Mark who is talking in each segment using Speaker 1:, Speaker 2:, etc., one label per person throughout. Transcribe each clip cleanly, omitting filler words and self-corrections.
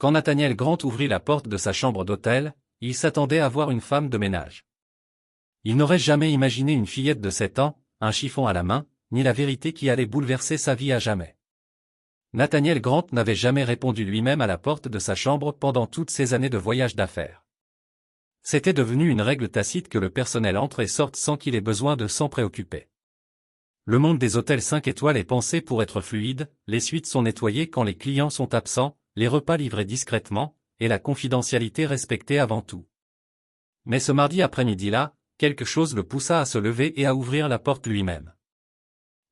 Speaker 1: Quand Nathaniel Grant ouvrit la porte de sa chambre d'hôtel, il s'attendait à voir une femme de ménage. Il n'aurait jamais imaginé une fillette de 7 ans, un chiffon à la main, ni la vérité qui allait bouleverser sa vie à jamais. Nathaniel Grant n'avait jamais répondu lui-même à la porte de sa chambre pendant toutes ces années de voyage d'affaires. C'était devenu une règle tacite que le personnel entre et sorte sans qu'il ait besoin de s'en préoccuper. Le monde des hôtels 5 étoiles est pensé pour être fluide, les suites sont nettoyées quand les clients sont absents, les repas livrés discrètement, et la confidentialité respectée avant tout. Mais ce mardi après-midi-là, quelque chose le poussa à se lever et à ouvrir la porte lui-même.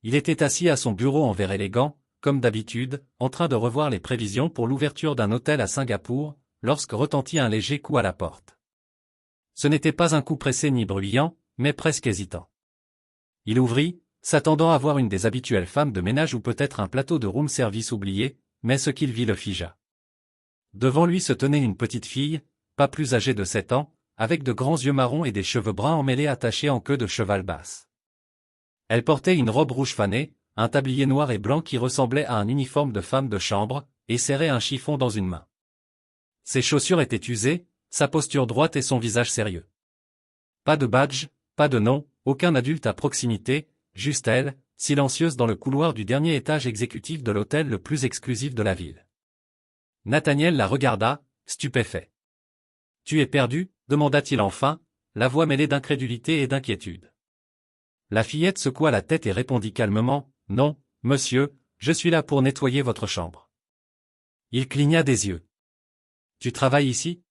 Speaker 1: Il était assis à son bureau en verre élégant, comme d'habitude, en train de revoir les prévisions pour l'ouverture d'un hôtel à Singapour, lorsque retentit un léger coup à la porte. Ce n'était pas un coup pressé ni bruyant, mais presque hésitant. Il ouvrit, s'attendant à voir une des habituelles femmes de ménage ou peut-être un plateau de room service oublié, mais ce qu'il vit le figea. Devant lui se tenait une petite fille, pas plus âgée de 7 ans, avec de grands yeux marrons et des cheveux bruns emmêlés attachés en queue de cheval basse. Elle portait une robe rouge fanée, un tablier noir et blanc qui ressemblait à un uniforme de femme de chambre, et serrait un chiffon dans une main. Ses chaussures étaient usées, sa posture droite et son visage sérieux. Pas de badge, pas de nom, aucun adulte à proximité, juste elle, silencieuse dans le couloir du dernier étage exécutif de l'hôtel le plus exclusif de la ville. Nathaniel la regarda, stupéfait. « Tu es perdu ?» demanda-t-il enfin, la voix mêlée d'incrédulité et d'inquiétude. La fillette secoua la tête et répondit calmement, « Non, monsieur, je suis là pour nettoyer votre chambre. » Il cligna des yeux. « Tu travailles ici ?»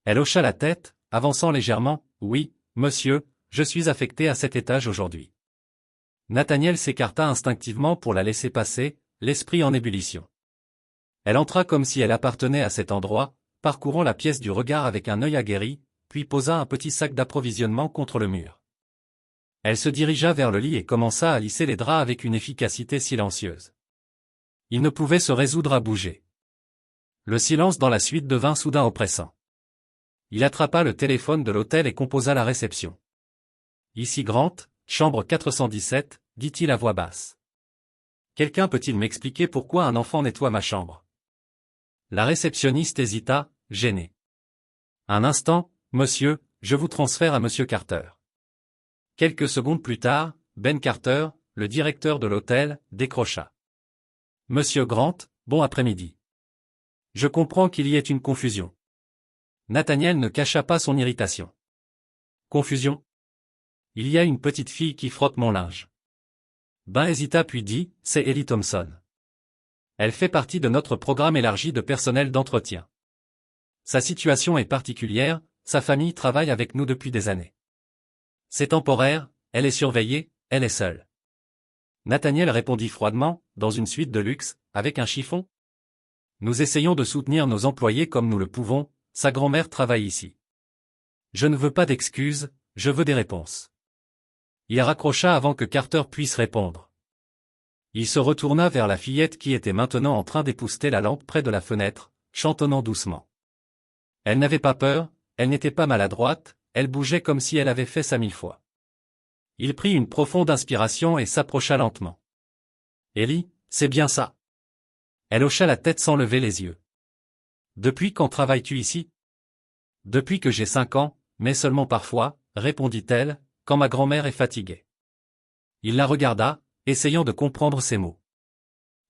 Speaker 1: Elle hocha la tête, avançant légèrement, « Oui, monsieur, je suis affecté à cet étage aujourd'hui. » Nathaniel s'écarta instinctivement pour la laisser passer, l'esprit en ébullition. Elle entra comme si elle appartenait à cet endroit, parcourant la pièce du regard avec un œil aguerri, puis posa un petit sac d'approvisionnement contre le mur. Elle se dirigea vers le lit et commença à lisser les draps avec une efficacité silencieuse. Il ne pouvait se résoudre à bouger. Le silence dans la suite devint soudain oppressant. Il attrapa le téléphone de l'hôtel et composa la réception. « Ici Grant, chambre 417, dit-il à voix basse. Quelqu'un peut-il m'expliquer pourquoi un enfant nettoie ma chambre ? » La réceptionniste hésita, gênée. « Un instant, monsieur, je vous transfère à monsieur Carter. » Quelques secondes plus tard, Ben Carter, le directeur de l'hôtel, décrocha. « Monsieur Grant, bon après-midi. Je comprends qu'il y ait une confusion. » Nathaniel ne cacha pas son irritation. « Confusion ? Il y a une petite fille qui frotte mon linge. » Ben hésita puis dit, « C'est Ellie Thompson. Elle fait partie de notre programme élargi de personnel d'entretien. Sa situation est particulière, sa famille travaille avec nous depuis des années. C'est temporaire, elle est surveillée, elle est seule. » Nathaniel répondit froidement, dans une suite de luxe, avec un chiffon. « Nous essayons de soutenir nos employés comme nous le pouvons, sa grand-mère travaille ici. Je ne veux pas d'excuses, je veux des réponses. » Il raccrocha avant que Carter puisse répondre. Il se retourna vers la fillette qui était maintenant en train d'épousseter la lampe près de la fenêtre, chantonnant doucement. Elle n'avait pas peur, elle n'était pas maladroite, elle bougeait comme si elle avait fait ça 1000 fois. Il prit une profonde inspiration et s'approcha lentement. « Ellie, c'est bien ça. » Elle hocha la tête sans lever les yeux. « Depuis quand travailles-tu ici ? » ?»« Depuis que j'ai 5 ans, mais seulement parfois, » répondit-elle, « quand ma grand-mère est fatiguée. » Il la regarda, essayant de comprendre ses mots.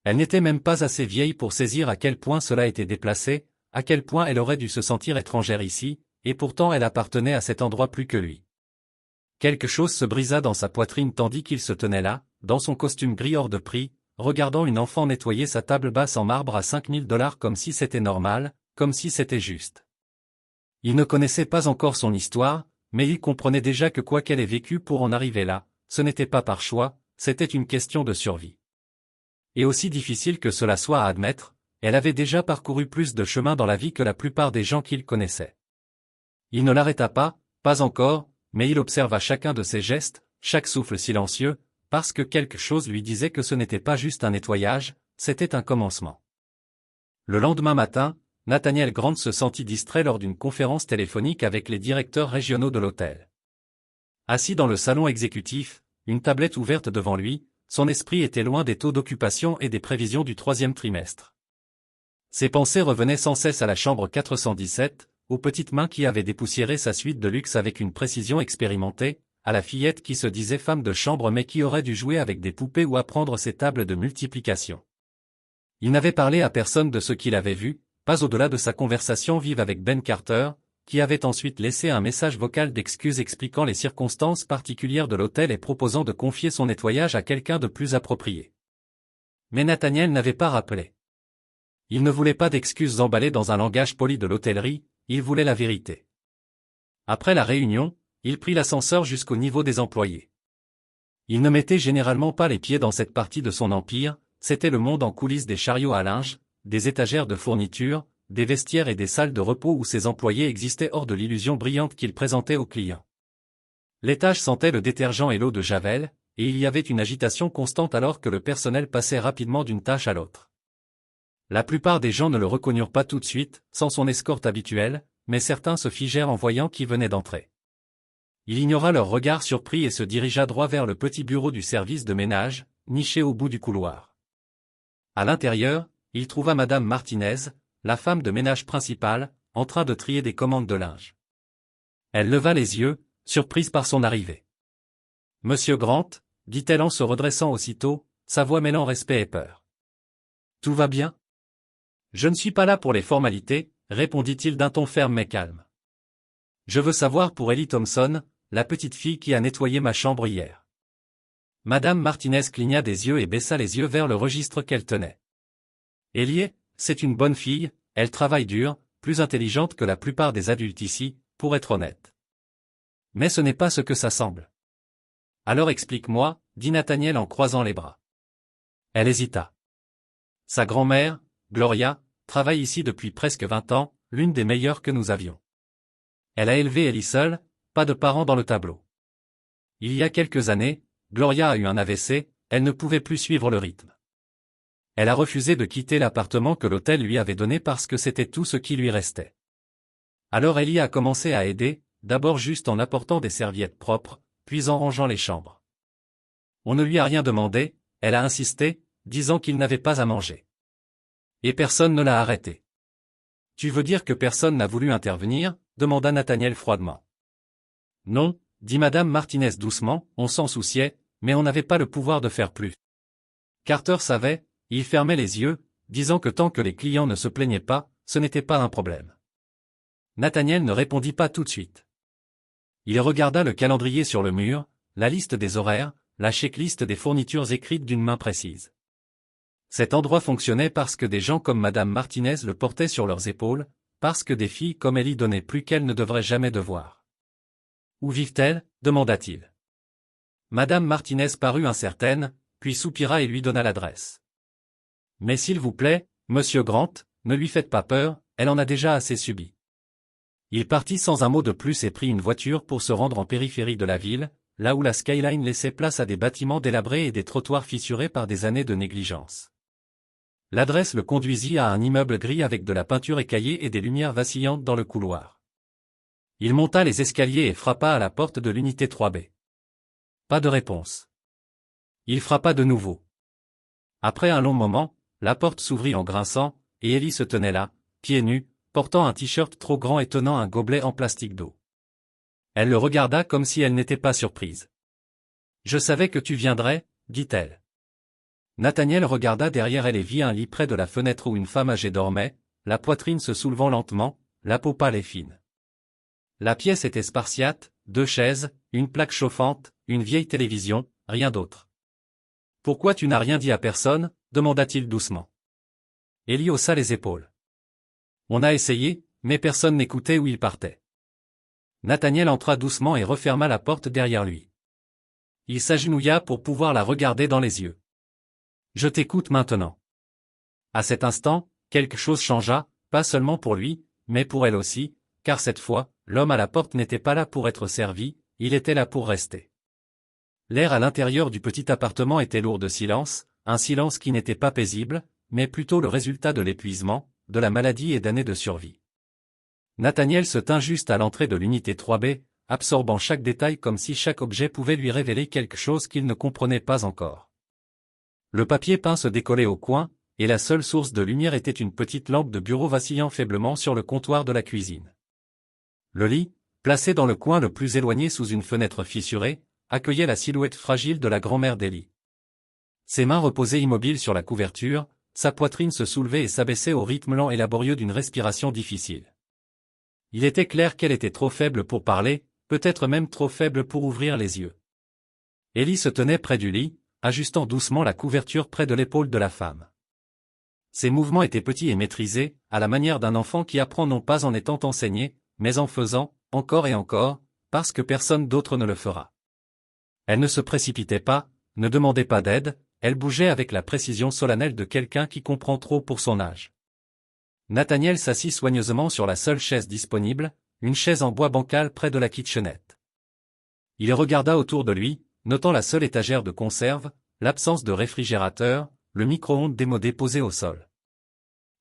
Speaker 1: Elle n'était même pas assez vieille pour saisir à quel point cela était déplacé, à quel point elle aurait dû se sentir étrangère ici, et pourtant elle appartenait à cet endroit plus que lui. Quelque chose se brisa dans sa poitrine tandis qu'il se tenait là, dans son costume gris hors de prix, regardant une enfant nettoyer sa table basse en marbre à $5000 comme si c'était normal, comme si c'était juste. Il ne connaissait pas encore son histoire, mais il comprenait déjà que quoi qu'elle ait vécu pour en arriver là, ce n'était pas par choix, c'était une question de survie. Et aussi difficile que cela soit à admettre, elle avait déjà parcouru plus de chemin dans la vie que la plupart des gens qu'il connaissait. Il ne l'arrêta pas encore, mais il observa chacun de ses gestes, chaque souffle silencieux, parce que quelque chose lui disait que ce n'était pas juste un nettoyage, c'était un commencement. Le lendemain matin, Nathaniel Grant se sentit distrait lors d'une conférence téléphonique avec les directeurs régionaux de l'hôtel. Assis dans le salon exécutif, une tablette ouverte devant lui, son esprit était loin des taux d'occupation et des prévisions du 3e trimestre. Ses pensées revenaient sans cesse à la chambre 417, aux petites mains qui avaient dépoussiéré sa suite de luxe avec une précision expérimentée, à la fillette qui se disait femme de chambre mais qui aurait dû jouer avec des poupées ou apprendre ses tables de multiplication. Il n'avait parlé à personne de ce qu'il avait vu, pas au-delà de sa conversation vive avec Ben Carter, qui avait ensuite laissé un message vocal d'excuses expliquant les circonstances particulières de l'hôtel et proposant de confier son nettoyage à quelqu'un de plus approprié. Mais Nathaniel n'avait pas rappelé. Il ne voulait pas d'excuses emballées dans un langage poli de l'hôtellerie, il voulait la vérité. Après la réunion, il prit l'ascenseur jusqu'au niveau des employés. Il ne mettait généralement pas les pieds dans cette partie de son empire, c'était le monde en coulisses des chariots à linge, des étagères de fournitures, des vestiaires et des salles de repos où ses employés existaient hors de l'illusion brillante qu'il présentait aux clients. L'étage sentait le détergent et l'eau de Javel, et il y avait une agitation constante alors que le personnel passait rapidement d'une tâche à l'autre. La plupart des gens ne le reconnurent pas tout de suite, sans son escorte habituelle, mais certains se figèrent en voyant qui venait d'entrer. Il ignora leur regard surpris et se dirigea droit vers le petit bureau du service de ménage, niché au bout du couloir. À l'intérieur, il trouva Madame Martinez, la femme de ménage principale, en train de trier des commandes de linge. Elle leva les yeux, surprise par son arrivée. « Monsieur Grant » dit-elle en se redressant aussitôt, sa voix mêlant respect et peur. « Tout va bien ? » « Je ne suis pas là pour les formalités, » répondit-il d'un ton ferme mais calme. « Je veux savoir pour Ellie Thompson, la petite fille qui a nettoyé ma chambre hier. » Madame Martinez cligna des yeux et baissa les yeux vers le registre qu'elle tenait. « Ellie, c'est une bonne fille, elle travaille dur, plus intelligente que la plupart des adultes ici, pour être honnête. Mais ce n'est pas ce que ça semble. »« Alors explique-moi, » dit Nathaniel en croisant les bras. Elle hésita. Sa grand-mère, Gloria, travaille ici depuis presque 20 ans, l'une des meilleures que nous avions. Elle a élevé Ellie seule, pas de parents dans le tableau. Il y a quelques années, Gloria a eu un AVC, elle ne pouvait plus suivre le rythme. Elle a refusé de quitter l'appartement que l'hôtel lui avait donné parce que c'était tout ce qui lui restait. Alors Ellie a commencé à aider, d'abord juste en apportant des serviettes propres, puis en rangeant les chambres. On ne lui a rien demandé, elle a insisté, disant qu'il n'avait pas à manger. Et personne ne l'a arrêté. « Tu veux dire que personne n'a voulu intervenir ?» demanda Nathaniel froidement. « Non, » dit Madame Martinez doucement, on s'en souciait, mais on n'avait pas le pouvoir de faire plus. Carter savait, il fermait les yeux, disant que tant que les clients ne se plaignaient pas, ce n'était pas un problème. Nathaniel ne répondit pas tout de suite. Il regarda le calendrier sur le mur, la liste des horaires, la checklist des fournitures écrites d'une main précise. Cet endroit fonctionnait parce que des gens comme Madame Martinez le portaient sur leurs épaules, parce que des filles comme Ellie donnaient plus qu'elles ne devraient jamais devoir. « Où vivent-elles » demanda-t-il. Madame Martinez parut incertaine, puis soupira et lui donna l'adresse. « Mais s'il vous plaît, Monsieur Grant, ne lui faites pas peur, elle en a déjà assez subi. » Il partit sans un mot de plus et prit une voiture pour se rendre en périphérie de la ville, là où la skyline laissait place à des bâtiments délabrés et des trottoirs fissurés par des années de négligence. L'adresse le conduisit à un immeuble gris avec de la peinture écaillée et des lumières vacillantes dans le couloir. Il monta les escaliers et frappa à la porte de l'unité 3B. Pas de réponse. Il frappa de nouveau. Après un long moment, la porte s'ouvrit en grinçant, et Ellie se tenait là, pieds nus, portant un t-shirt trop grand et tenant un gobelet en plastique d'eau. Elle le regarda comme si elle n'était pas surprise. « Je savais que tu viendrais, » dit-elle. Nathaniel regarda derrière elle et vit un lit près de la fenêtre où une femme âgée dormait, la poitrine se soulevant lentement, la peau pâle et fine. La pièce était spartiate, 2 chaises, une plaque chauffante, une vieille télévision, rien d'autre. « Pourquoi tu n'as rien dit à personne ?» demanda-t-il doucement. Ellie haussa les épaules. « On a essayé, mais personne n'écoutait où il partait. » Nathaniel entra doucement et referma la porte derrière lui. Il s'agenouilla pour pouvoir la regarder dans les yeux. « Je t'écoute maintenant. » À cet instant, quelque chose changea, pas seulement pour lui, mais pour elle aussi, car cette fois, l'homme à la porte n'était pas là pour être servi, il était là pour rester. L'air à l'intérieur du petit appartement était lourd de silence, un silence qui n'était pas paisible, mais plutôt le résultat de l'épuisement, de la maladie et d'années de survie. Nathaniel se tint juste à l'entrée de l'unité 3B, absorbant chaque détail comme si chaque objet pouvait lui révéler quelque chose qu'il ne comprenait pas encore. Le papier peint se décollait au coin, et la seule source de lumière était une petite lampe de bureau vacillant faiblement sur le comptoir de la cuisine. Le lit, placé dans le coin le plus éloigné sous une fenêtre fissurée, accueillait la silhouette fragile de la grand-mère d'Ellie. Ses mains reposaient immobiles sur la couverture, sa poitrine se soulevait et s'abaissait au rythme lent et laborieux d'une respiration difficile. Il était clair qu'elle était trop faible pour parler, peut-être même trop faible pour ouvrir les yeux. Ellie se tenait près du lit, ajustant doucement la couverture près de l'épaule de la femme. Ses mouvements étaient petits et maîtrisés, à la manière d'un enfant qui apprend non pas en étant enseigné, mais en faisant, encore et encore, parce que personne d'autre ne le fera. Elle ne se précipitait pas, ne demandait pas d'aide, elle bougeait avec la précision solennelle de quelqu'un qui comprend trop pour son âge. Nathaniel s'assit soigneusement sur la seule chaise disponible, une chaise en bois bancal près de la kitchenette. Il regarda autour de lui, notant la seule étagère de conserve, l'absence de réfrigérateur, le micro-ondes démodé posé au sol.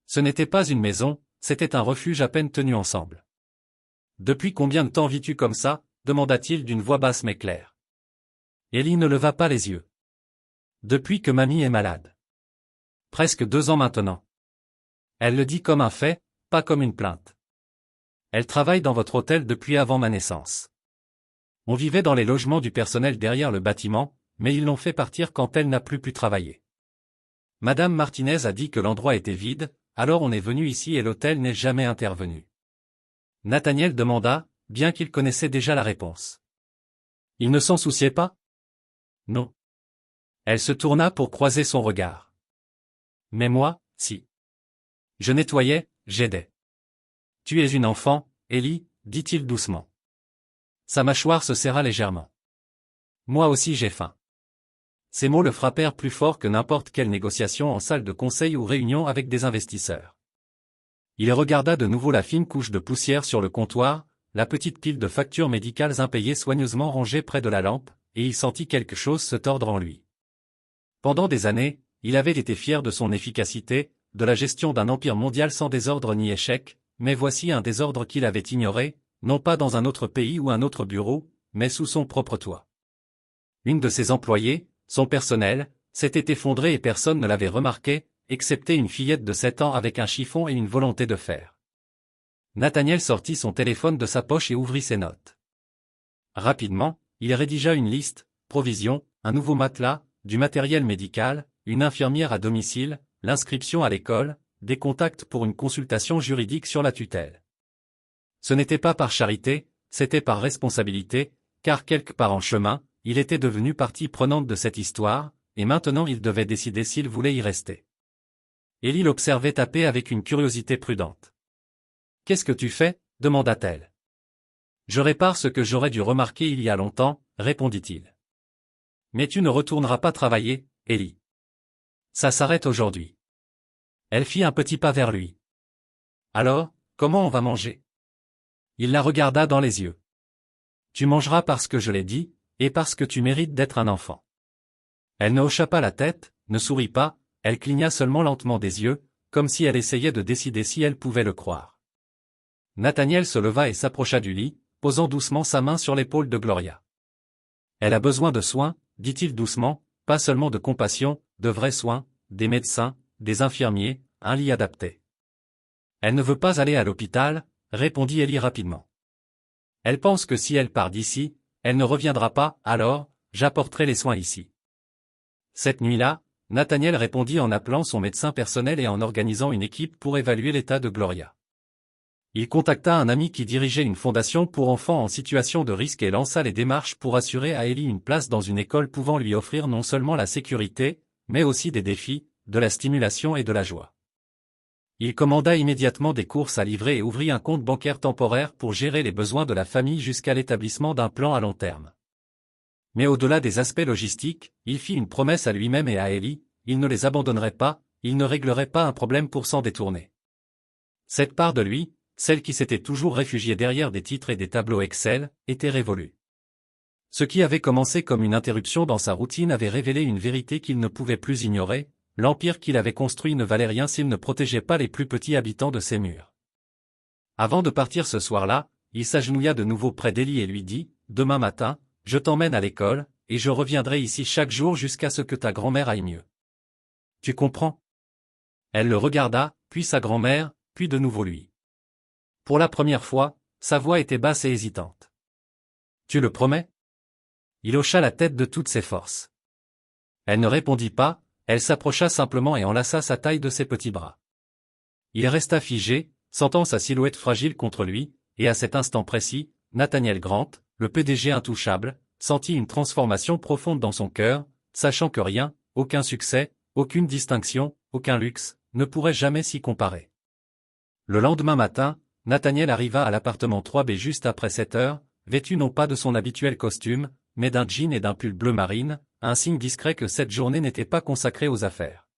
Speaker 1: Ce n'était pas une maison, c'était un refuge à peine tenu ensemble. « Depuis combien de temps vis-tu comme ça » demanda-t-il d'une voix basse mais claire. Ellie ne leva pas les yeux. « Depuis que mamie est malade. Presque 2 ans maintenant. » Elle le dit comme un fait, pas comme une plainte. Elle travaille dans votre hôtel depuis avant ma naissance. On vivait dans les logements du personnel derrière le bâtiment, mais ils l'ont fait partir quand elle n'a plus pu travailler. Madame Martinez a dit que l'endroit était vide, alors on est venu ici et l'hôtel n'est jamais intervenu. Nathaniel demanda, bien qu'il connaissait déjà la réponse. Il ne s'en souciait pas? Non. Elle se tourna pour croiser son regard. Mais moi, si. Je nettoyais, j'aidais. Tu es une enfant, Ellie, dit-il doucement. Sa mâchoire se serra légèrement. Moi aussi j'ai faim. Ces mots le frappèrent plus fort que n'importe quelle négociation en salle de conseil ou réunion avec des investisseurs. Il regarda de nouveau la fine couche de poussière sur le comptoir, la petite pile de factures médicales impayées soigneusement rangées près de la lampe, et il sentit quelque chose se tordre en lui. Pendant des années, il avait été fier de son efficacité, de la gestion d'un empire mondial sans désordre ni échec, mais voici un désordre qu'il avait ignoré, non pas dans un autre pays ou un autre bureau, mais sous son propre toit. Une de ses employées, son personnel, s'était effondrée et personne ne l'avait remarqué, excepté une fillette de 7 ans avec un chiffon et une volonté de faire. Nathaniel sortit son téléphone de sa poche et ouvrit ses notes. Rapidement, il rédigea une liste, provisions, un nouveau matelas, du matériel médical, une infirmière à domicile, l'inscription à l'école, des contacts pour une consultation juridique sur la tutelle. Ce n'était pas par charité, c'était par responsabilité, car quelque part en chemin, il était devenu partie prenante de cette histoire, et maintenant il devait décider s'il voulait y rester. Ellie l'observait taper avec une curiosité prudente. « Qu'est-ce que tu fais » demanda-t-elle. « Je répare ce que j'aurais dû remarquer il y a longtemps, » répondit-il. « Mais tu ne retourneras pas travailler, Ellie. Ça s'arrête aujourd'hui. » Elle fit un petit pas vers lui. « Alors, comment on va manger ?» Il la regarda dans les yeux. « Tu mangeras parce que je l'ai dit, et parce que tu mérites d'être un enfant. » Elle ne hocha pas la tête, ne sourit pas, elle cligna seulement lentement des yeux, comme si elle essayait de décider si elle pouvait le croire. Nathaniel se leva et s'approcha du lit, posant doucement sa main sur l'épaule de Gloria. « Elle a besoin de soins, » dit-il doucement, pas seulement de compassion, de vrais soins, des médecins, des infirmiers, un lit adapté. « Elle ne veut pas aller à l'hôpital, » répondit Ellie rapidement. « Elle pense que si elle part d'ici, elle ne reviendra pas, alors, j'apporterai les soins ici. » Cette nuit-là, Nathaniel répondit en appelant son médecin personnel et en organisant une équipe pour évaluer l'état de Gloria. Il contacta un ami qui dirigeait une fondation pour enfants en situation de risque et lança les démarches pour assurer à Ellie une place dans une école pouvant lui offrir non seulement la sécurité, mais aussi des défis, de la stimulation et de la joie. Il commanda immédiatement des courses à livrer et ouvrit un compte bancaire temporaire pour gérer les besoins de la famille jusqu'à l'établissement d'un plan à long terme. Mais au-delà des aspects logistiques, il fit une promesse à lui-même et à Ellie, il ne les abandonnerait pas, il ne réglerait pas un problème pour s'en détourner. Cette part de lui, celle qui s'était toujours réfugiée derrière des titres et des tableaux Excel, était révolue. Ce qui avait commencé comme une interruption dans sa routine avait révélé une vérité qu'il ne pouvait plus ignorer, l'empire qu'il avait construit ne valait rien s'il ne protégeait pas les plus petits habitants de ses murs. Avant de partir ce soir-là, il s'agenouilla de nouveau près d'Ellie et lui dit, « Demain matin, je t'emmène à l'école, et je reviendrai ici chaque jour jusqu'à ce que ta grand-mère aille mieux. Tu comprends ? Elle le regarda, puis sa grand-mère, puis de nouveau lui. Pour la première fois, sa voix était basse et hésitante. « Tu le promets ?» Il hocha la tête de toutes ses forces. Elle ne répondit pas, elle s'approcha simplement et enlaça sa taille de ses petits bras. Il resta figé, sentant sa silhouette fragile contre lui, et à cet instant précis, Nathaniel Grant, le PDG intouchable, sentit une transformation profonde dans son cœur, sachant que rien, aucun succès, aucune distinction, aucun luxe, ne pourrait jamais s'y comparer. Le lendemain matin, Nathaniel arriva à l'appartement 3B juste après 7 heures, vêtu non pas de son habituel costume, mais d'un jean et d'un pull bleu marine, un signe discret que cette journée n'était pas consacrée aux affaires.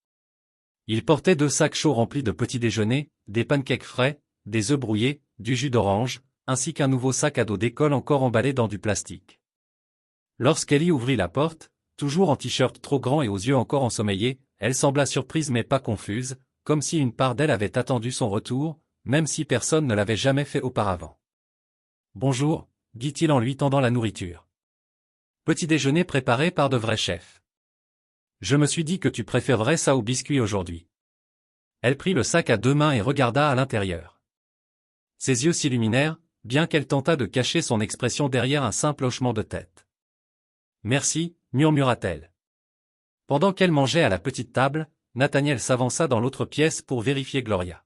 Speaker 1: Il portait 2 sacs chauds remplis de petits déjeuners, des pancakes frais, des œufs brouillés, du jus d'orange, ainsi qu'un nouveau sac à dos d'école encore emballé dans du plastique. Lorsqu'Ellie ouvrit la porte, toujours en t-shirt trop grand et aux yeux encore ensommeillés, elle sembla surprise mais pas confuse, comme si une part d'elle avait attendu son retour, même si personne ne l'avait jamais fait auparavant. « Bonjour », dit-il en lui tendant la nourriture. « Petit déjeuner préparé par de vrais chefs. Je me suis dit que tu préférerais ça au biscuit aujourd'hui. » Elle prit le sac à 2 mains et regarda à l'intérieur. Ses yeux s'illuminèrent, bien qu'elle tentât de cacher son expression derrière un simple hochement de tête. « Merci, » murmura-t-elle. Pendant qu'elle mangeait à la petite table, Nathaniel s'avança dans l'autre pièce pour vérifier Gloria.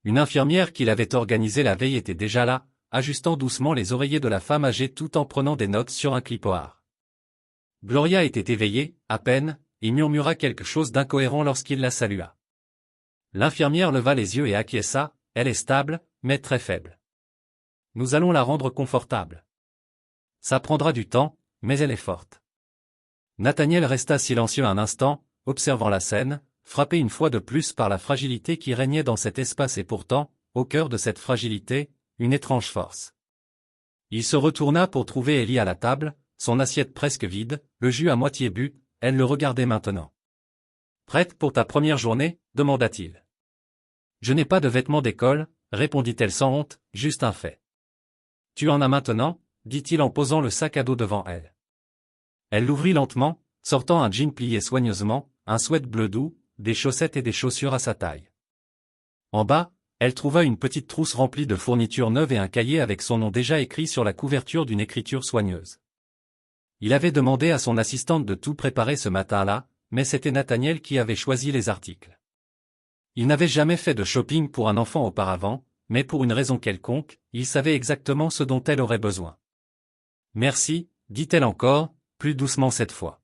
Speaker 1: Une infirmière qu'il avait organisée la veille était déjà là, ajustant doucement les oreillers de la femme âgée tout en prenant des notes sur un clipoard. Gloria était éveillée, à peine, et murmura quelque chose d'incohérent lorsqu'il la salua. L'infirmière leva les yeux et acquiesça, elle est stable, mais très faible. Nous allons la rendre confortable. Ça prendra du temps, mais elle est forte. Nathaniel resta silencieux un instant, observant la scène, frappé une fois de plus par la fragilité qui régnait dans cet espace et pourtant, au cœur de cette fragilité, une étrange force. Il se retourna pour trouver Ellie à la table, son assiette presque vide, le jus à moitié bu, elle le regardait maintenant. « Prête pour ta première journée ?» demanda-t-il. « Je n'ai pas de vêtements d'école, » répondit-elle sans honte, juste un fait. « Tu en as maintenant ?» dit-il en posant le sac à dos devant elle. Elle l'ouvrit lentement, sortant un jean plié soigneusement, un sweat bleu doux, des chaussettes et des chaussures à sa taille. En bas, elle trouva une petite trousse remplie de fournitures neuves et un cahier avec son nom déjà écrit sur la couverture d'une écriture soigneuse. Il avait demandé à son assistante de tout préparer ce matin-là, mais c'était Nathaniel qui avait choisi les articles. Il n'avait jamais fait de shopping pour un enfant auparavant, mais pour une raison quelconque, il savait exactement ce dont elle aurait besoin. « Merci », dit-elle encore, plus doucement cette fois.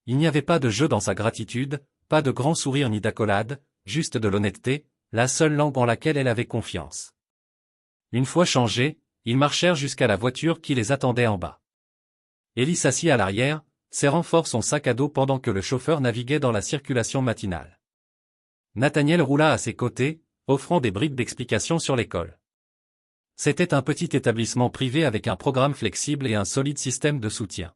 Speaker 1: Il n'y avait pas de jeu dans sa gratitude, pas de grand sourire ni d'accolade, juste de l'honnêteté, la seule langue en laquelle elle avait confiance. Une fois changés, ils marchèrent jusqu'à la voiture qui les attendait en bas. Ellie s'assit à l'arrière, serrant fort son sac à dos pendant que le chauffeur naviguait dans la circulation matinale. Nathaniel roula à ses côtés, offrant des bribes d'explications sur l'école. C'était un petit établissement privé avec un programme flexible et un solide système de soutien.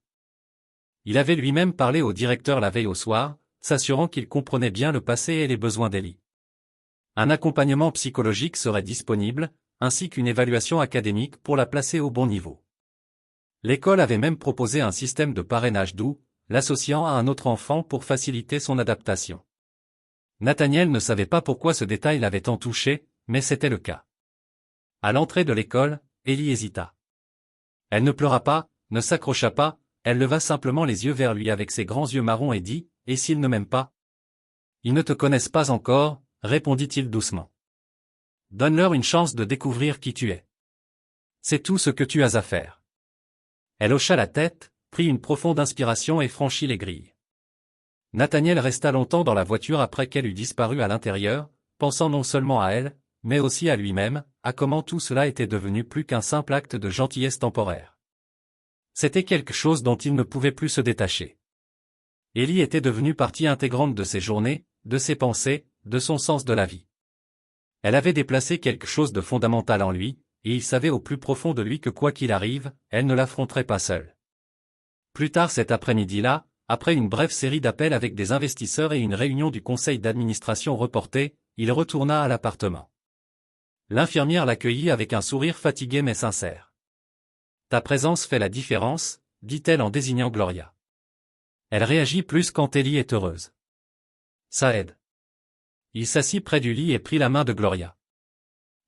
Speaker 1: Il avait lui-même parlé au directeur la veille au soir, s'assurant qu'il comprenait bien le passé et les besoins d'Ellie. Un accompagnement psychologique serait disponible, ainsi qu'une évaluation académique pour la placer au bon niveau. L'école avait même proposé un système de parrainage doux, l'associant à un autre enfant pour faciliter son adaptation. Nathaniel ne savait pas pourquoi ce détail l'avait tant touché, mais c'était le cas. À l'entrée de l'école, Ellie hésita. Elle ne pleura pas, ne s'accrocha pas, elle leva simplement les yeux vers lui avec ses grands yeux marrons et dit, « Et s'ils ne m'aiment pas ?» « Ils ne te connaissent pas encore, » répondit-il doucement. « Donne-leur une chance de découvrir qui tu es. C'est tout ce que tu as à faire. » Elle hocha la tête, prit une profonde inspiration et franchit les grilles. Nathaniel resta longtemps dans la voiture après qu'elle eut disparu à l'intérieur, pensant non seulement à elle, mais aussi à lui-même, à comment tout cela était devenu plus qu'un simple acte de gentillesse temporaire. C'était quelque chose dont il ne pouvait plus se détacher. Ellie était devenue partie intégrante de ses journées, de ses pensées, de son sens de la vie. Elle avait déplacé quelque chose de fondamental en lui, et il savait au plus profond de lui que quoi qu'il arrive, elle ne l'affronterait pas seule. Plus tard cet après-midi-là, après une brève série d'appels avec des investisseurs et une réunion du conseil d'administration reportée, il retourna à l'appartement. L'infirmière l'accueillit avec un sourire fatigué mais sincère. « Ta présence fait la différence, » dit-elle en désignant Gloria. Elle réagit plus quand Ellie est heureuse. Ça aide. Il s'assit près du lit et prit la main de Gloria.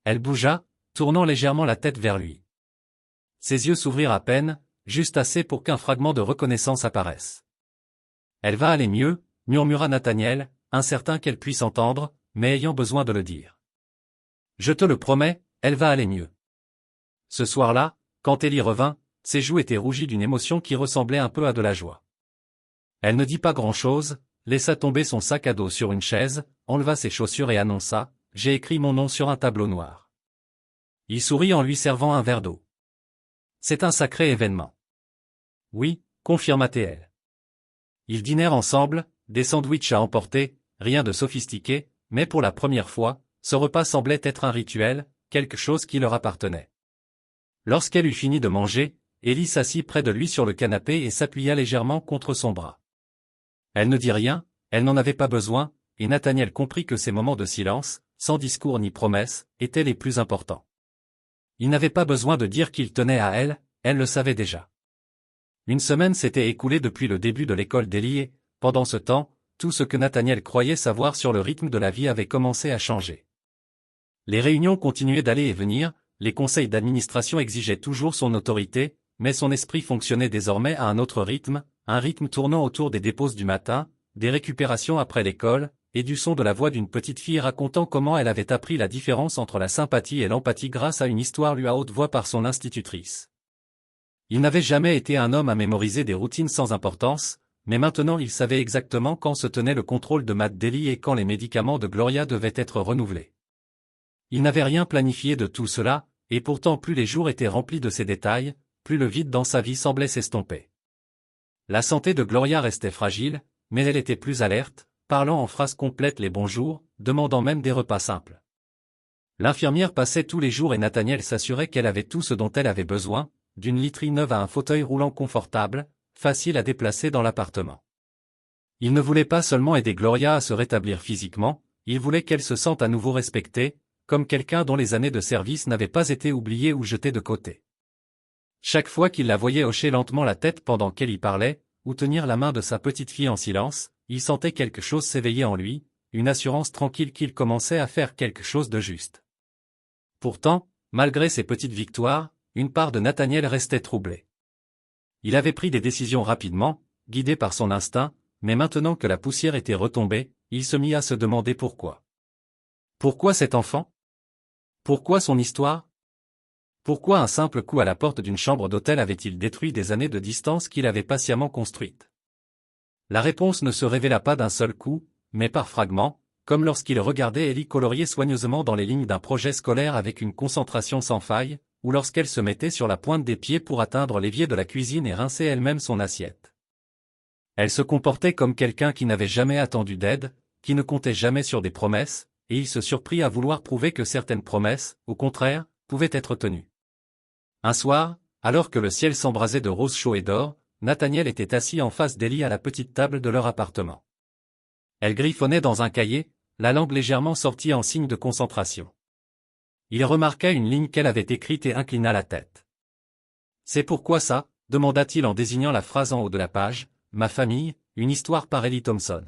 Speaker 1: Elle bougea, tournant légèrement la tête vers lui. Ses yeux s'ouvrirent à peine, juste assez pour qu'un fragment de reconnaissance apparaisse. Elle va aller mieux, murmura Nathaniel, incertain qu'elle puisse entendre, mais ayant besoin de le dire. Je te le promets, elle va aller mieux. Ce soir-là, quand Ellie revint, ses joues étaient rougies d'une émotion qui ressemblait un peu à de la joie. Elle ne dit pas grand-chose, laissa tomber son sac à dos sur une chaise, enleva ses chaussures et annonça « J'ai écrit mon nom sur un tableau noir ». Il sourit en lui servant un verre d'eau. C'est un sacré événement. Oui, confirma-t-elle. Ils dînèrent ensemble, des sandwichs à emporter, rien de sophistiqué, mais pour la première fois, ce repas semblait être un rituel, quelque chose qui leur appartenait. Lorsqu'elle eut fini de manger, Ellie s'assit près de lui sur le canapé et s'appuya légèrement contre son bras. Elle ne dit rien, elle n'en avait pas besoin, et Nathaniel comprit que ces moments de silence, sans discours ni promesse, étaient les plus importants. Il n'avait pas besoin de dire qu'il tenait à elle, elle le savait déjà. Une semaine s'était écoulée depuis le début de l'école d'Ellie et, pendant ce temps, tout ce que Nathaniel croyait savoir sur le rythme de la vie avait commencé à changer. Les réunions continuaient d'aller et venir, les conseils d'administration exigeaient toujours son autorité, mais son esprit fonctionnait désormais à un autre rythme, un rythme tournant autour des déposes du matin, des récupérations après l'école, et du son de la voix d'une petite fille racontant comment elle avait appris la différence entre la sympathie et l'empathie grâce à une histoire lue à haute voix par son institutrice. Il n'avait jamais été un homme à mémoriser des routines sans importance, mais maintenant il savait exactement quand se tenait le contrôle de Matt Daly et quand les médicaments de Gloria devaient être renouvelés. Il n'avait rien planifié de tout cela, et pourtant plus les jours étaient remplis de ces détails, plus le vide dans sa vie semblait s'estomper. La santé de Gloria restait fragile, mais elle était plus alerte, parlant en phrases complètes les bonjours, demandant même des repas simples. L'infirmière passait tous les jours et Nathaniel s'assurait qu'elle avait tout ce dont elle avait besoin, d'une literie neuve à un fauteuil roulant confortable, facile à déplacer dans l'appartement. Il ne voulait pas seulement aider Gloria à se rétablir physiquement, il voulait qu'elle se sente à nouveau respectée, comme quelqu'un dont les années de service n'avaient pas été oubliées ou jetées de côté. Chaque fois qu'il la voyait hocher lentement la tête pendant qu'elle y parlait, ou tenir la main de sa petite fille en silence, il sentait quelque chose s'éveiller en lui, une assurance tranquille qu'il commençait à faire quelque chose de juste. Pourtant, malgré ces petites victoires, une part de Nathaniel restait troublée. Il avait pris des décisions rapidement, guidé par son instinct, mais maintenant que la poussière était retombée, il se mit à se demander pourquoi. Pourquoi cet enfant? Pourquoi son histoire? Pourquoi un simple coup à la porte d'une chambre d'hôtel avait-il détruit des années de distance qu'il avait patiemment construites? La réponse ne se révéla pas d'un seul coup, mais par fragments, comme lorsqu'il regardait Ellie colorier soigneusement dans les lignes d'un projet scolaire avec une concentration sans faille, ou lorsqu'elle se mettait sur la pointe des pieds pour atteindre l'évier de la cuisine et rincer elle-même son assiette. Elle se comportait comme quelqu'un qui n'avait jamais attendu d'aide, qui ne comptait jamais sur des promesses, et il se surprit à vouloir prouver que certaines promesses, au contraire, pouvaient être tenues. Un soir, alors que le ciel s'embrasait de roses chauds et d'or, Nathaniel était assis en face d'Ellie à la petite table de leur appartement. Elle griffonnait dans un cahier, la langue légèrement sortie en signe de concentration. Il remarqua une ligne qu'elle avait écrite et inclina la tête. « C'est pourquoi ça ?» demanda-t-il en désignant la phrase en haut de la page, « Ma famille, une histoire par Ellie Thompson. »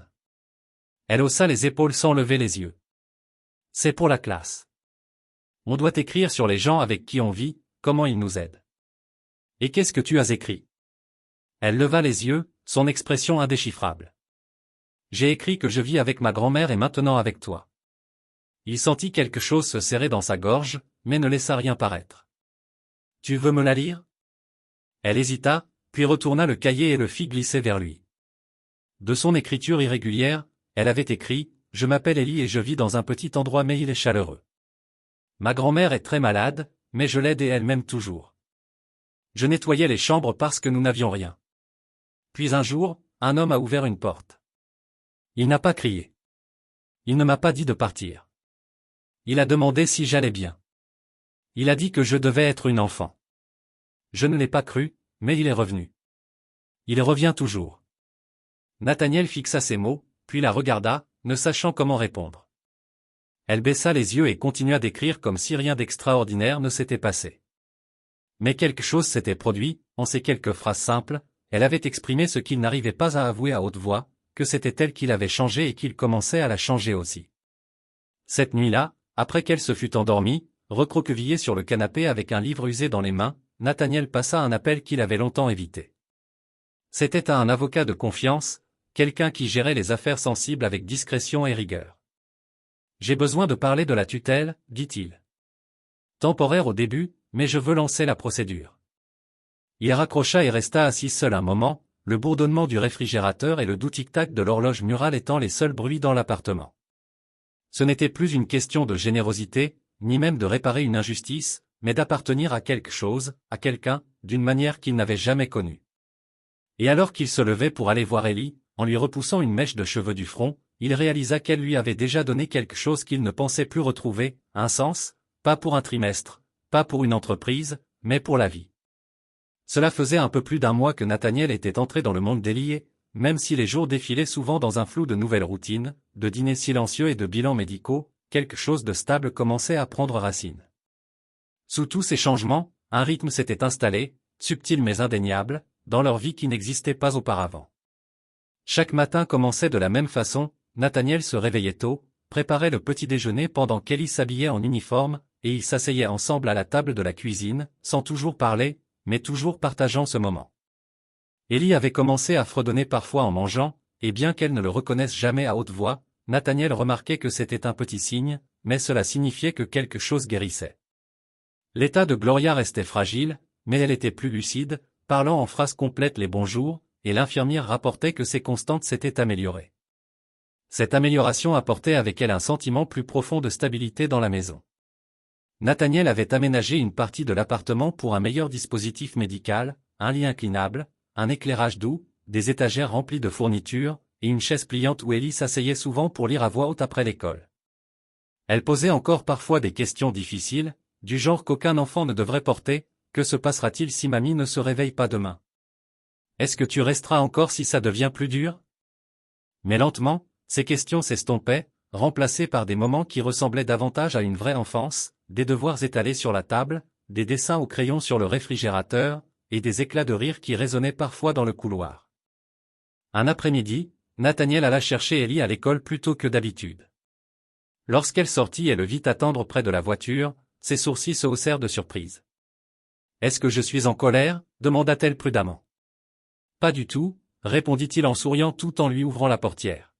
Speaker 1: Elle haussa les épaules sans lever les yeux. « C'est pour la classe. On doit écrire sur les gens avec qui on vit, comment ils nous aident. »« Et qu'est-ce que tu as écrit ?» Elle leva les yeux, son expression indéchiffrable. « J'ai écrit que je vis avec ma grand-mère et maintenant avec toi. » Il sentit quelque chose se serrer dans sa gorge, mais ne laissa rien paraître. « Tu veux me la lire ?» Elle hésita, puis retourna le cahier et le fit glisser vers lui. De son écriture irrégulière, elle avait écrit « Je m'appelle Ellie et je vis dans un petit endroit mais il est chaleureux. Ma grand-mère est très malade, mais je l'aide et elle m'aime toujours. Je nettoyais les chambres parce que nous n'avions rien. Puis un jour, un homme a ouvert une porte. Il n'a pas crié. Il ne m'a pas dit de partir. Il a demandé si j'allais bien. Il a dit que je devais être une enfant. Je ne l'ai pas cru, mais il est revenu. Il revient toujours. » Nathaniel fixa ces mots, puis la regarda, ne sachant comment répondre. Elle baissa les yeux et continua d'écrire comme si rien d'extraordinaire ne s'était passé. Mais quelque chose s'était produit, en ces quelques phrases simples, elle avait exprimé ce qu'il n'arrivait pas à avouer à haute voix, que c'était elle qui l'avait changée et qu'il commençait à la changer aussi. Cette nuit-là, après qu'elle se fût endormie, recroquevillée sur le canapé avec un livre usé dans les mains, Nathaniel passa un appel qu'il avait longtemps évité. C'était à un avocat de confiance, quelqu'un qui gérait les affaires sensibles avec discrétion et rigueur. « J'ai besoin de parler de la tutelle, dit-il. Temporaire au début, mais je veux lancer la procédure. » Il raccrocha et resta assis seul un moment, le bourdonnement du réfrigérateur et le doux tic-tac de l'horloge murale étant les seuls bruits dans l'appartement. Ce n'était plus une question de générosité, ni même de réparer une injustice, mais d'appartenir à quelque chose, à quelqu'un, d'une manière qu'il n'avait jamais connue. Et alors qu'il se levait pour aller voir Ellie, en lui repoussant une mèche de cheveux du front, il réalisa qu'elle lui avait déjà donné quelque chose qu'il ne pensait plus retrouver, un sens, pas pour un trimestre, pas pour une entreprise, mais pour la vie. Cela faisait un peu plus d'un mois que Nathaniel était entré dans le monde d'Ellie, même si les jours défilaient souvent dans un flou de nouvelles routines, de dîners silencieux et de bilans médicaux, quelque chose de stable commençait à prendre racine. Sous tous ces changements, un rythme s'était installé, subtil mais indéniable, dans leur vie qui n'existait pas auparavant. Chaque matin commençait de la même façon, Nathaniel se réveillait tôt, préparait le petit déjeuner pendant qu'Ellie s'habillait en uniforme, et ils s'asseyaient ensemble à la table de la cuisine, sans toujours parler, mais toujours partageant ce moment. Ellie avait commencé à fredonner parfois en mangeant, et bien qu'elle ne le reconnaisse jamais à haute voix, Nathaniel remarquait que c'était un petit signe, mais cela signifiait que quelque chose guérissait. L'état de Gloria restait fragile, mais elle était plus lucide, parlant en phrases complètes les bonjours, et l'infirmière rapportait que ses constantes s'étaient améliorées. Cette amélioration apportait avec elle un sentiment plus profond de stabilité dans la maison. Nathaniel avait aménagé une partie de l'appartement pour un meilleur dispositif médical, un lit inclinable, un éclairage doux, des étagères remplies de fournitures, et une chaise pliante où Ellie s'asseyait souvent pour lire à voix haute après l'école. Elle posait encore parfois des questions difficiles, du genre qu'aucun enfant ne devrait porter. Que se passera-t-il si mamie ne se réveille pas demain? Est-ce que tu resteras encore si ça devient plus dur? Mais lentement, ces questions s'estompaient, remplacées par des moments qui ressemblaient davantage à une vraie enfance, des devoirs étalés sur la table, des dessins au crayon sur le réfrigérateur, et des éclats de rire qui résonnaient parfois dans le couloir. Un après-midi, Nathaniel alla chercher Ellie à l'école plus tôt que d'habitude. Lorsqu'elle sortit et le vit attendre près de la voiture, ses sourcils se haussèrent de surprise. « Est-ce que je suis en colère ?» demanda-t-elle prudemment. « Pas du tout », répondit-il en souriant tout en lui ouvrant la portière.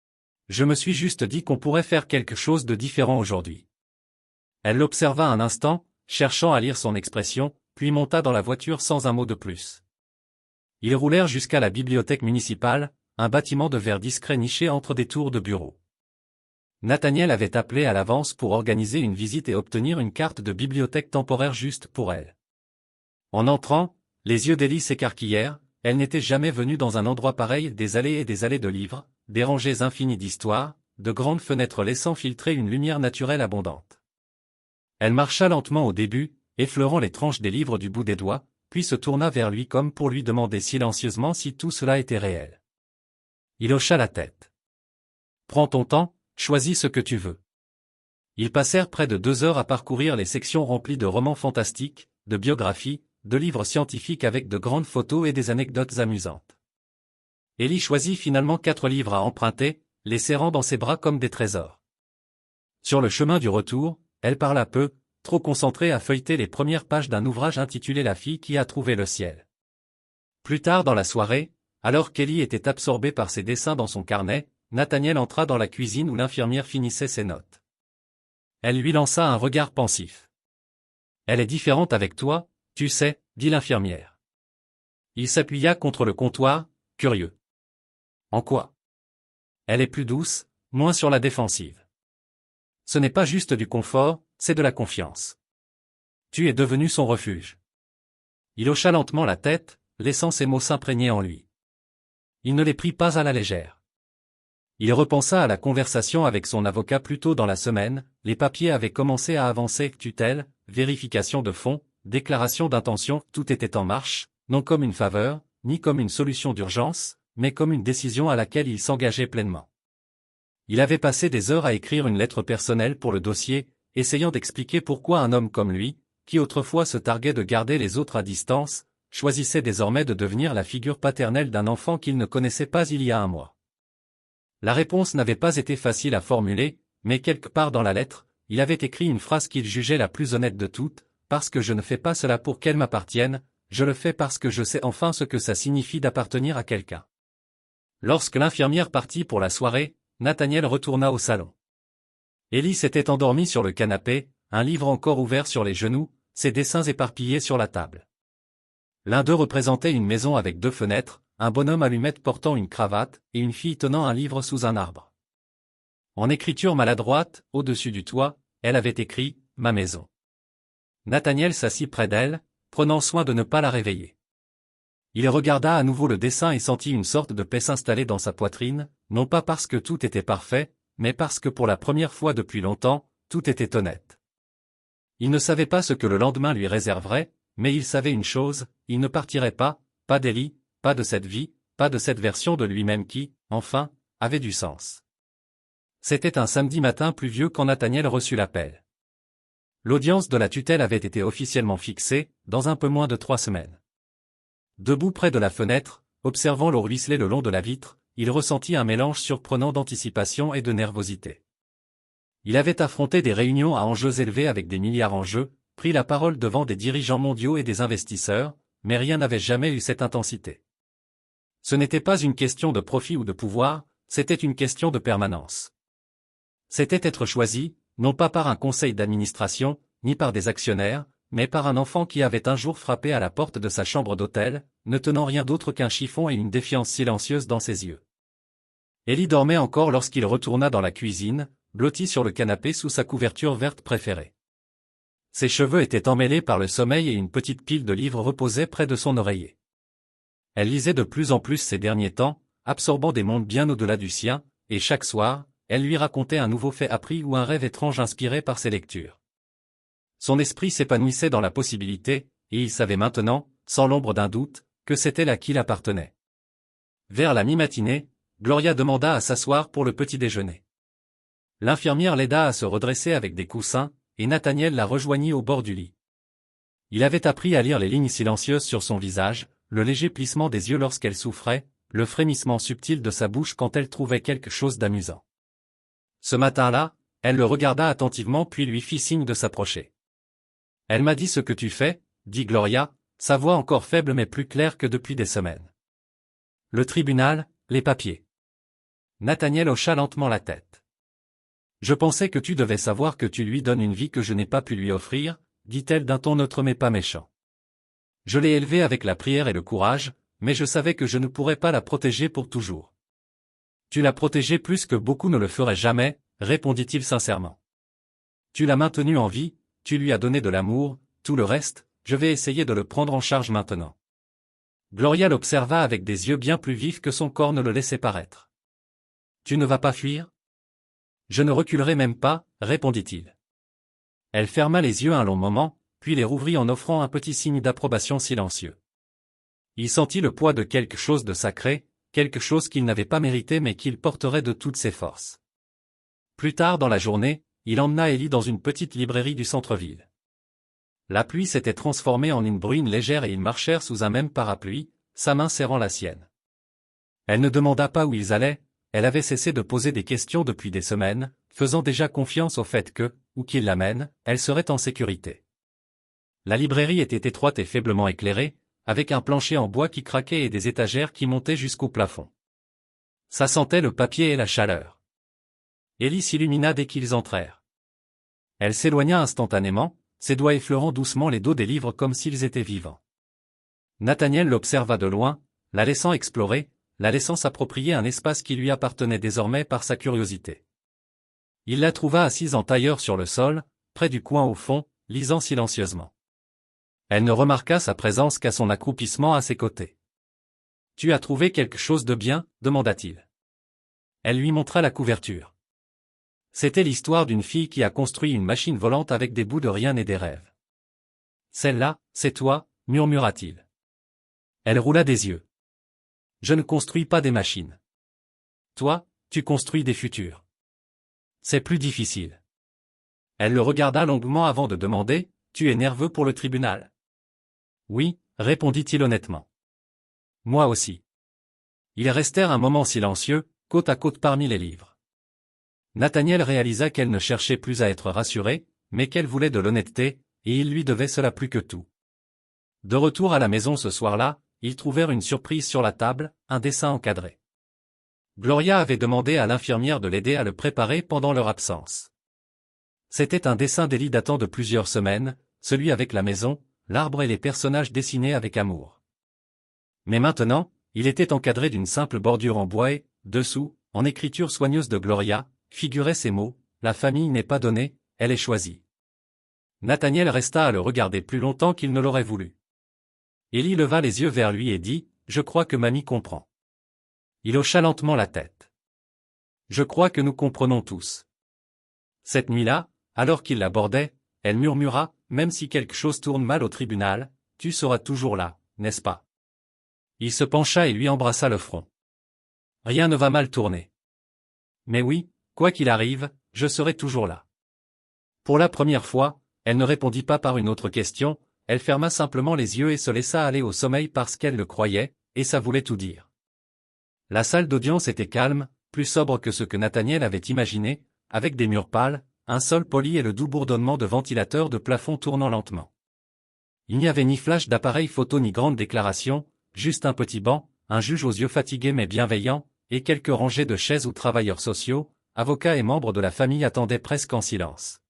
Speaker 1: « Je me suis juste dit qu'on pourrait faire quelque chose de différent aujourd'hui. » Elle l'observa un instant, cherchant à lire son expression, puis monta dans la voiture sans un mot de plus. Ils roulèrent jusqu'à la bibliothèque municipale, un bâtiment de verre discret niché entre des tours de bureaux. Nathaniel avait appelé à l'avance pour organiser une visite et obtenir une carte de bibliothèque temporaire juste pour elle. En entrant, les yeux d'Ellie s'écarquillèrent, elle n'était jamais venue dans un endroit pareil, des allées et des allées de livres, des rangées infinies d'histoires, de grandes fenêtres laissant filtrer une lumière naturelle abondante. Elle marcha lentement au début, effleurant les tranches des livres du bout des doigts, puis se tourna vers lui comme pour lui demander silencieusement si tout cela était réel. Il hocha la tête. « Prends ton temps, choisis ce que tu veux. » Ils passèrent près de 2 heures à parcourir les sections remplies de romans fantastiques, de biographies, de livres scientifiques avec de grandes photos et des anecdotes amusantes. Ellie choisit finalement 4 livres à emprunter, les serrant dans ses bras comme des trésors. Sur le chemin du retour, elle parla peu, trop concentrée à feuilleter les premières pages d'un ouvrage intitulé La fille qui a trouvé le ciel. Plus tard dans la soirée, alors qu'Ellie était absorbée par ses dessins dans son carnet, Nathaniel entra dans la cuisine où l'infirmière finissait ses notes. Elle lui lança un regard pensif. « Elle est différente avec toi, tu sais, » dit l'infirmière. Il s'appuya contre le comptoir, curieux. « En quoi ? » Elle est plus douce, moins sur la défensive. Ce n'est pas juste du confort, c'est de la confiance. Tu es devenu son refuge. Il hocha lentement la tête, laissant ses mots s'imprégner en lui. Il ne les prit pas à la légère. Il repensa à la conversation avec son avocat plus tôt dans la semaine, les papiers avaient commencé à avancer, tutelle, vérification de fonds, déclaration d'intention, tout était en marche, non comme une faveur, ni comme une solution d'urgence, mais comme une décision à laquelle il s'engageait pleinement. Il avait passé des heures à écrire une lettre personnelle pour le dossier, essayant d'expliquer pourquoi un homme comme lui, qui autrefois se targuait de garder les autres à distance, choisissait désormais de devenir la figure paternelle d'un enfant qu'il ne connaissait pas il y a un mois. La réponse n'avait pas été facile à formuler, mais quelque part dans la lettre, il avait écrit une phrase qu'il jugeait la plus honnête de toutes, « Parce que je ne fais pas cela pour qu'elle m'appartienne, je le fais parce que je sais enfin ce que ça signifie d'appartenir à quelqu'un. » Lorsque l'infirmière partit pour la soirée, Nathaniel retourna au salon. Ellie s'était endormie sur le canapé, un livre encore ouvert sur les genoux, ses dessins éparpillés sur la table. L'un d'eux représentait une maison avec 2 fenêtres, un bonhomme allumette portant une cravate, et une fille tenant un livre sous un arbre. En écriture maladroite, au-dessus du toit, elle avait écrit « Ma maison ». Nathaniel s'assit près d'elle, prenant soin de ne pas la réveiller. Il regarda à nouveau le dessin et sentit une sorte de paix s'installer dans sa poitrine, non pas parce que tout était parfait, mais parce que pour la première fois depuis longtemps, tout était honnête. Il ne savait pas ce que le lendemain lui réserverait, mais il savait une chose, il ne partirait pas d'Ellie, pas de cette vie, pas de cette version de lui-même qui, enfin, avait du sens. C'était un samedi matin pluvieux quand Nathaniel reçut l'appel. L'audience de la tutelle avait été officiellement fixée, dans un peu moins de 3 semaines. Debout près de la fenêtre, observant l'eau ruisseler le long de la vitre, il ressentit un mélange surprenant d'anticipation et de nervosité. Il avait affronté des réunions à enjeux élevés avec des milliards en jeu, pris la parole devant des dirigeants mondiaux et des investisseurs, mais rien n'avait jamais eu cette intensité. Ce n'était pas une question de profit ou de pouvoir, c'était une question de permanence. C'était être choisi, non pas par un conseil d'administration, ni par des actionnaires, mais par un enfant qui avait un jour frappé à la porte de sa chambre d'hôtel, ne tenant rien d'autre qu'un chiffon et une défiance silencieuse dans ses yeux. Ellie dormait encore lorsqu'il retourna dans la cuisine, blotti sur le canapé sous sa couverture verte préférée. Ses cheveux étaient emmêlés par le sommeil et une petite pile de livres reposait près de son oreiller. Elle lisait de plus en plus ces derniers temps, absorbant des mondes bien au-delà du sien, et chaque soir, elle lui racontait un nouveau fait appris ou un rêve étrange inspiré par ses lectures. Son esprit s'épanouissait dans la possibilité, et il savait maintenant, sans l'ombre d'un doute, que c'était là qu'il appartenait. Vers la mi-matinée, Gloria demanda à s'asseoir pour le petit déjeuner. L'infirmière l'aida à se redresser avec des coussins, et Nathaniel la rejoignit au bord du lit. Il avait appris à lire les lignes silencieuses sur son visage, le léger plissement des yeux lorsqu'elle souffrait, le frémissement subtil de sa bouche quand elle trouvait quelque chose d'amusant. Ce matin-là, elle le regarda attentivement puis lui fit signe de s'approcher. « Elle m'a dit ce que tu fais, » dit Gloria, sa voix encore faible mais plus claire que depuis des semaines. « Le tribunal, les papiers. » Nathaniel hocha lentement la tête. « Je pensais que tu devais savoir que tu lui donnes une vie que je n'ai pas pu lui offrir, » dit-elle d'un ton neutre mais pas méchant. « Je l'ai élevée avec la prière et le courage, mais je savais que je ne pourrais pas la protéger pour toujours. »« Tu l'as protégée plus que beaucoup ne le feraient jamais, » répondit-il sincèrement. « Tu l'as maintenue en vie, tu lui as donné de l'amour, tout le reste, je vais essayer de le prendre en charge maintenant. » Gloria l'observa avec des yeux bien plus vifs que son corps ne le laissait paraître. « Tu ne vas pas fuir ? » ?»« Je ne reculerai même pas, » répondit-il. Elle ferma les yeux un long moment, puis les rouvrit en offrant un petit signe d'approbation silencieux. Il sentit le poids de quelque chose de sacré, quelque chose qu'il n'avait pas mérité mais qu'il porterait de toutes ses forces. Plus tard dans la journée, il emmena Ellie dans une petite librairie du centre-ville. La pluie s'était transformée en une bruine légère et ils marchèrent sous un même parapluie, sa main serrant la sienne. Elle ne demanda pas où ils allaient, elle avait cessé de poser des questions depuis des semaines, faisant déjà confiance au fait que, où qu'il l'amène, elle serait en sécurité. La librairie était étroite et faiblement éclairée, avec un plancher en bois qui craquait et des étagères qui montaient jusqu'au plafond. Ça sentait le papier et la chaleur. Ellie s'illumina dès qu'ils entrèrent. Elle s'éloigna instantanément, ses doigts effleurant doucement les dos des livres comme s'ils étaient vivants. Nathaniel l'observa de loin, la laissant explorer, la laissant s'approprier un espace qui lui appartenait désormais par sa curiosité. Il la trouva assise en tailleur sur le sol, près du coin au fond, lisant silencieusement. Elle ne remarqua sa présence qu'à son accroupissement à ses côtés. « Tu as trouvé quelque chose de bien ?» demanda-t-il. Elle lui montra la couverture. C'était l'histoire d'une fille qui a construit une machine volante avec des bouts de rien et des rêves. « Celle-là, c'est toi » murmura-t-il. Elle roula des yeux. « Je ne construis pas des machines. Toi, tu construis des futurs. C'est plus difficile. » Elle le regarda longuement avant de demander, « Tu es nerveux pour le tribunal ?» « Oui, » répondit-il honnêtement. « Moi aussi. » Ils restèrent un moment silencieux, côte à côte parmi les livres. Nathaniel réalisa qu'elle ne cherchait plus à être rassurée, mais qu'elle voulait de l'honnêteté, et il lui devait cela plus que tout. De retour à la maison ce soir-là, ils trouvèrent une surprise sur la table, un dessin encadré. Gloria avait demandé à l'infirmière de l'aider à le préparer pendant leur absence. C'était un dessin d'Ellie datant de plusieurs semaines, celui avec la maison, l'arbre et les personnages dessinés avec amour. Mais maintenant, il était encadré d'une simple bordure en bois et, dessous, en écriture soigneuse de Gloria, figuraient ces mots, « La famille n'est pas donnée, elle est choisie ». Nathaniel resta à le regarder plus longtemps qu'il ne l'aurait voulu. Ellie leva les yeux vers lui et dit, « Je crois que mamie comprend. » Il hocha lentement la tête. « Je crois que nous comprenons tous. » Cette nuit-là, alors qu'il l'abordait, elle murmura, « Même si quelque chose tourne mal au tribunal, tu seras toujours là, n'est-ce pas ?» Il se pencha et lui embrassa le front. « Rien ne va mal tourner. Mais oui, quoi qu'il arrive, je serai toujours là. » Pour la première fois, elle ne répondit pas par une autre question, elle ferma simplement les yeux et se laissa aller au sommeil parce qu'elle le croyait, et ça voulait tout dire. La salle d'audience était calme, plus sobre que ce que Nathaniel avait imaginé, avec des murs pâles, un sol poli et le doux bourdonnement de ventilateurs de plafond tournant lentement. Il n'y avait ni flash d'appareil photo ni grande déclaration, juste un petit banc, un juge aux yeux fatigués mais bienveillants, et quelques rangées de chaises où travailleurs sociaux, avocats et membres de la famille attendaient presque en silence.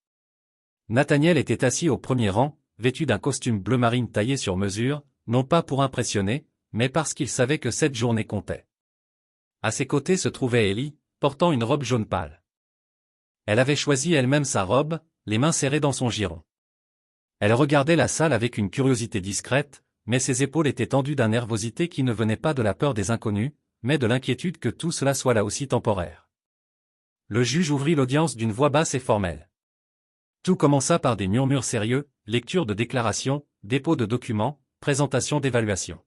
Speaker 1: Nathaniel était assis au premier rang, vêtu d'un costume bleu marine taillé sur mesure, non pas pour impressionner, mais parce qu'il savait que cette journée comptait. À ses côtés se trouvait Ellie, portant une robe jaune pâle. Elle avait choisi elle-même sa robe, les mains serrées dans son giron. Elle regardait la salle avec une curiosité discrète, mais ses épaules étaient tendues d'une nervosité qui ne venait pas de la peur des inconnus, mais de l'inquiétude que tout cela soit là aussi temporaire. Le juge ouvrit l'audience d'une voix basse et formelle. Tout commença par des murmures sérieux, lecture de déclarations, dépôt de documents, présentation d'évaluation.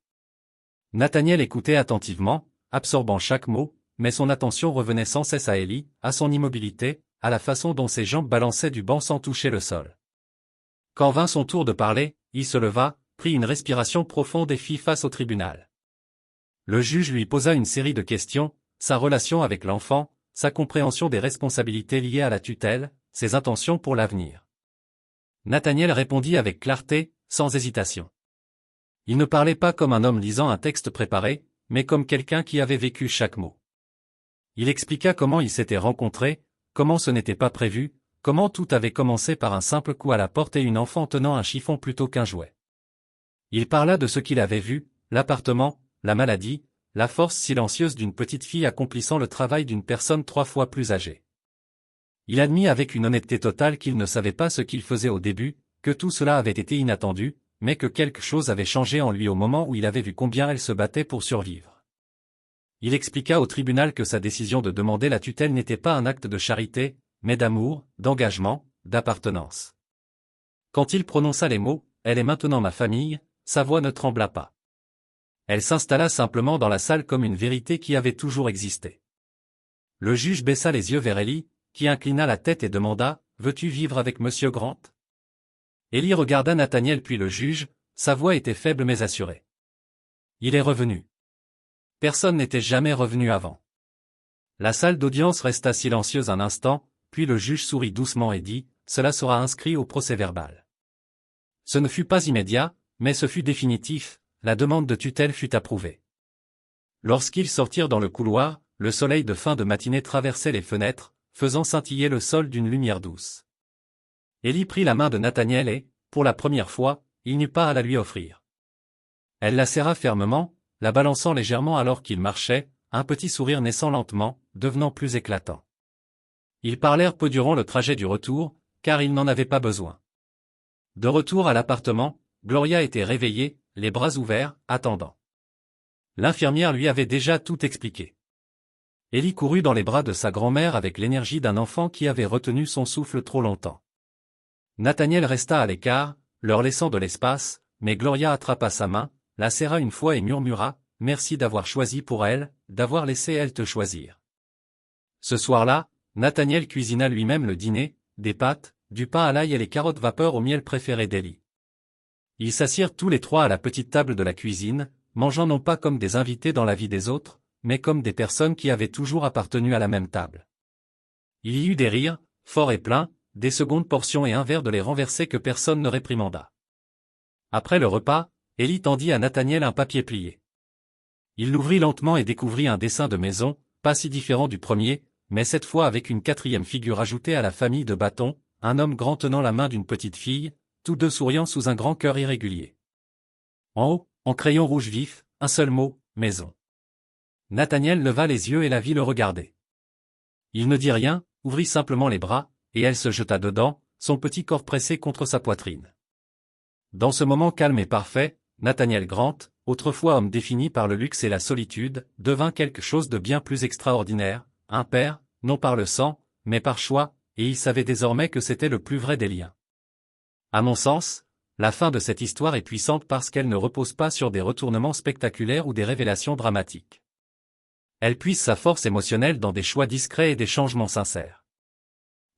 Speaker 1: Nathaniel écoutait attentivement, absorbant chaque mot, mais son attention revenait sans cesse à Ellie, à son immobilité, à la façon dont ses jambes balançaient du banc sans toucher le sol. Quand vint son tour de parler, il se leva, prit une respiration profonde et fit face au tribunal. Le juge lui posa une série de questions, sa relation avec l'enfant, sa compréhension des responsabilités liées à la tutelle, ses intentions pour l'avenir. Nathaniel répondit avec clarté, sans hésitation. Il ne parlait pas comme un homme lisant un texte préparé, mais comme quelqu'un qui avait vécu chaque mot. Il expliqua comment ils s'étaient rencontrés, comment ce n'était pas prévu, comment tout avait commencé par un simple coup à la porte et une enfant tenant un chiffon plutôt qu'un jouet. Il parla de ce qu'il avait vu, l'appartement, la maladie, la force silencieuse d'une petite fille accomplissant le travail d'une personne 3 fois plus âgée. Il admit avec une honnêteté totale qu'il ne savait pas ce qu'il faisait au début, que tout cela avait été inattendu, mais que quelque chose avait changé en lui au moment où il avait vu combien elle se battait pour survivre. Il expliqua au tribunal que sa décision de demander la tutelle n'était pas un acte de charité, mais d'amour, d'engagement, d'appartenance. Quand il prononça les mots « Elle est maintenant ma famille », sa voix ne trembla pas. Elle s'installa simplement dans la salle comme une vérité qui avait toujours existé. Le juge baissa les yeux vers Ellie, qui inclina la tête et demanda « Veux-tu vivre avec Monsieur Grant ?» Ellie regarda Nathaniel puis le juge, sa voix était faible mais assurée. « Il est revenu. » Personne n'était jamais revenu avant. La salle d'audience resta silencieuse un instant, puis le juge sourit doucement et dit « Cela sera inscrit au procès-verbal. » Ce ne fut pas immédiat, mais ce fut définitif, la demande de tutelle fut approuvée. Lorsqu'ils sortirent dans le couloir, le soleil de fin de matinée traversait les fenêtres, faisant scintiller le sol d'une lumière douce. Ellie prit la main de Nathaniel et, pour la première fois, il n'eut pas à la lui offrir. Elle la serra fermement, la balançant légèrement alors qu'il marchait, un petit sourire naissant lentement, devenant plus éclatant. Ils parlèrent peu durant le trajet du retour, car ils n'en avaient pas besoin. De retour à l'appartement, Gloria était réveillée, les bras ouverts, attendant. L'infirmière lui avait déjà tout expliqué. Ellie courut dans les bras de sa grand-mère avec l'énergie d'un enfant qui avait retenu son souffle trop longtemps. Nathaniel resta à l'écart, leur laissant de l'espace, mais Gloria attrapa sa main, la serra une fois et murmura « Merci d'avoir choisi pour elle, d'avoir laissé elle te choisir. » Ce soir-là, Nathaniel cuisina lui-même le dîner, des pâtes, du pain à l'ail et les carottes vapeur au miel préférées d'Ellie. Ils s'assirent tous les trois à la petite table de la cuisine, mangeant non pas comme des invités dans la vie des autres, mais comme des personnes qui avaient toujours appartenu à la même table. Il y eut des rires, forts et pleins, des secondes portions et un verre de lait renversé que personne ne réprimanda. Après le repas, Élie tendit à Nathaniel un papier plié. Il l'ouvrit lentement et découvrit un dessin de maison, pas si différent du premier, mais cette fois avec une quatrième figure ajoutée à la famille de bâtons, un homme grand tenant la main d'une petite fille, tous deux souriant sous un grand cœur irrégulier. En haut, en crayon rouge vif, un seul mot, maison. Nathaniel leva les yeux et la vit le regarder. Il ne dit rien, ouvrit simplement les bras, et elle se jeta dedans, son petit corps pressé contre sa poitrine. Dans ce moment calme et parfait, Nathaniel Grant, autrefois homme défini par le luxe et la solitude, devint quelque chose de bien plus extraordinaire, un père, non par le sang, mais par choix, et il savait désormais que c'était le plus vrai des liens. À mon sens, la fin de cette histoire est puissante parce qu'elle ne repose pas sur des retournements spectaculaires ou des révélations dramatiques. Elle puise sa force émotionnelle dans des choix discrets et des changements sincères.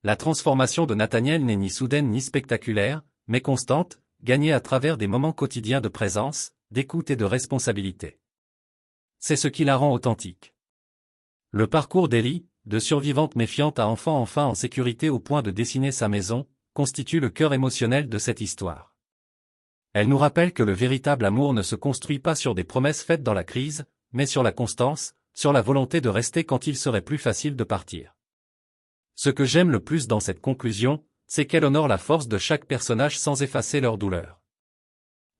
Speaker 1: La transformation de Nathaniel n'est ni soudaine ni spectaculaire, mais constante, gagnée à travers des moments quotidiens de présence, d'écoute et de responsabilité. C'est ce qui la rend authentique. Le parcours d'Élie, de survivante méfiante à enfant enfin en sécurité au point de dessiner sa maison, constitue le cœur émotionnel de cette histoire. Elle nous rappelle que le véritable amour ne se construit pas sur des promesses faites dans la crise, mais sur la constance, sur la volonté de rester quand il serait plus facile de partir. Ce que j'aime le plus dans cette conclusion, c'est qu'elle honore la force de chaque personnage sans effacer leur douleur.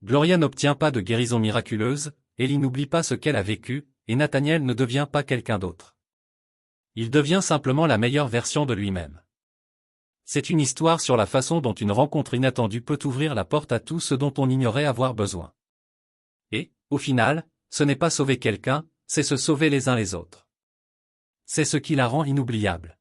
Speaker 1: Gloria n'obtient pas de guérison miraculeuse, Élie n'oublie pas ce qu'elle a vécu, et Nathaniel ne devient pas quelqu'un d'autre. Il devient simplement la meilleure version de lui-même. C'est une histoire sur la façon dont une rencontre inattendue peut ouvrir la porte à tout ce dont on ignorait avoir besoin. Et, au final, ce n'est pas sauver quelqu'un, c'est se sauver les uns les autres. C'est ce qui la rend inoubliable.